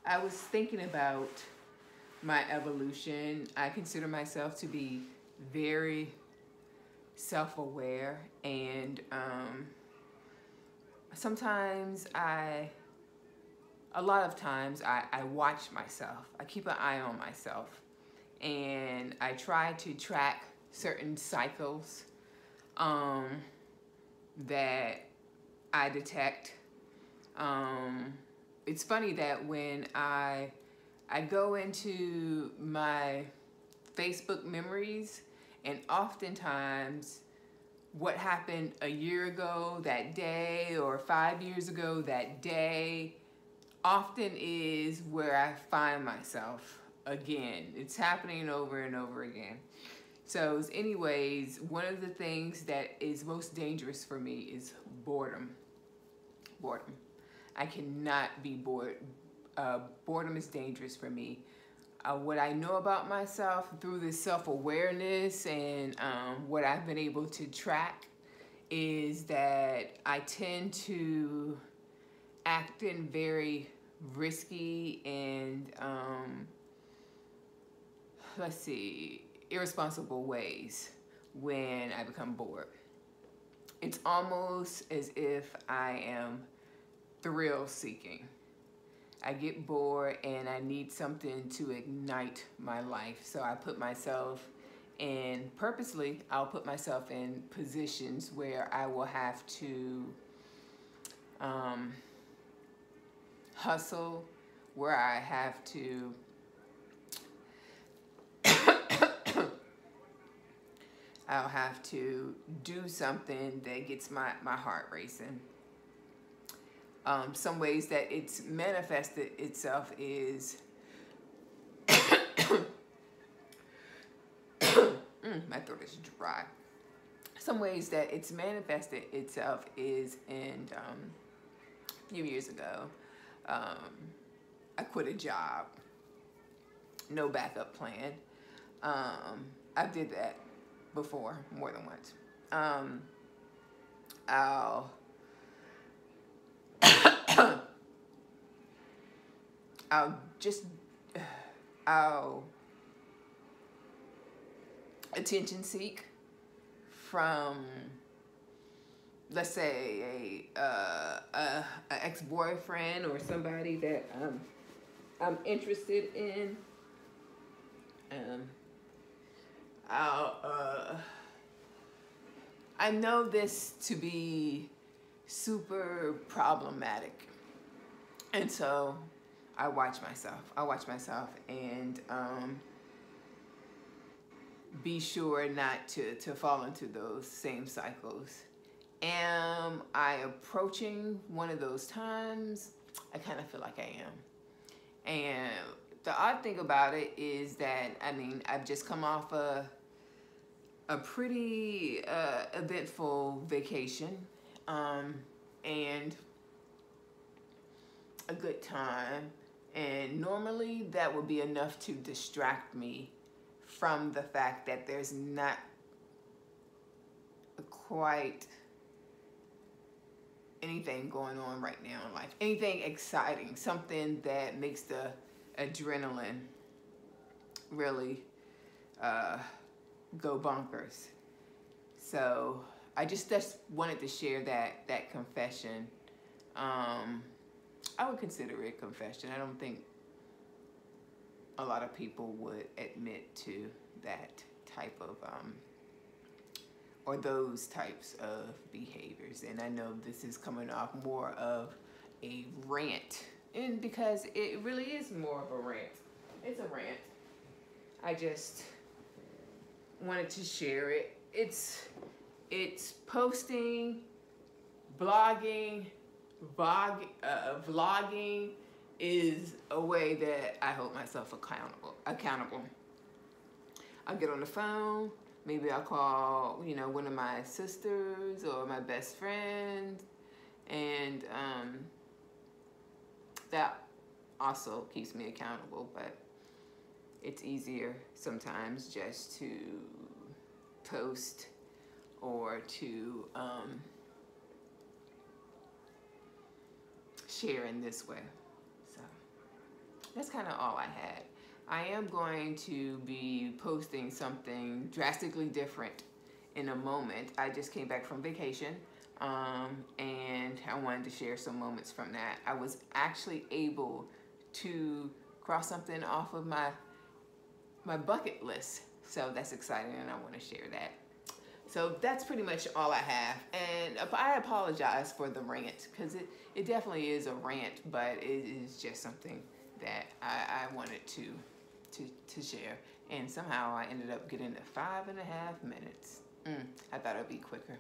I was thinking about my evolution. I consider myself to be very self-aware, and sometimes a lot of times I watch myself. I keep an eye on myself, and I try to track certain cycles um, that I detect. It's funny that when I go into my Facebook memories, and oftentimes what happened a year ago that day or 5 years ago that day often is where I find myself again. It's happening over and over again. So anyways, one of the things that is most dangerous for me is boredom. Boredom. I cannot be bored. Boredom is dangerous for me. What I know about myself through this self-awareness and what I've been able to track is that I tend to act in very risky and irresponsible ways when I become bored. It's almost as if I am thrill seeking. I get bored and I need something to ignite my life. So I put myself in, purposely, I'll put myself in positions where I will have to hustle, where I have to I'll have to do something that gets my heart racing. Some ways that it's manifested itself is my throat is dry. Some ways that it's manifested itself is in a few years ago, I quit a job, no backup plan. I did that before more than once. I'll attention seek from, let's say, a ex-boyfriend or somebody that I'm interested in. I know this to be super problematic, and so I watch myself and be sure not to fall into those same cycles. Am I approaching one of those times? I kind of feel like I am. And the odd thing about it is that, I mean, I've just come off a pretty eventful vacation and a good time. And normally that would be enough to distract me from the fact that there's not quite anything going on right now in life. Anything exciting, something that makes the adrenaline really go bonkers. So I just wanted to share that confession. I would consider it a confession. I don't think a lot of people would admit to that type of or those types of behaviors. And I know this is coming off more of a rant, and because it really is more of a rant. It's a rant. I just wanted to share it. It's posting, blogging, vlogging is a way that I hold myself accountable. I'll get on the phone, maybe I'll call, one of my sisters or my best friend, and that also keeps me accountable. But it's easier sometimes just to post or to share in this way. So that's kind of all I had. I am going to be posting something drastically different in a moment. I just came back from vacation, and I wanted to share some moments from that. I was actually able to cross something off of my bucket list, so that's exciting, and I want to share that. So that's pretty much all I have, and I apologize for the rant, because it definitely is a rant, but it is just something that I wanted to share, and somehow I ended up getting to 5.5 minutes. I thought it would be quicker.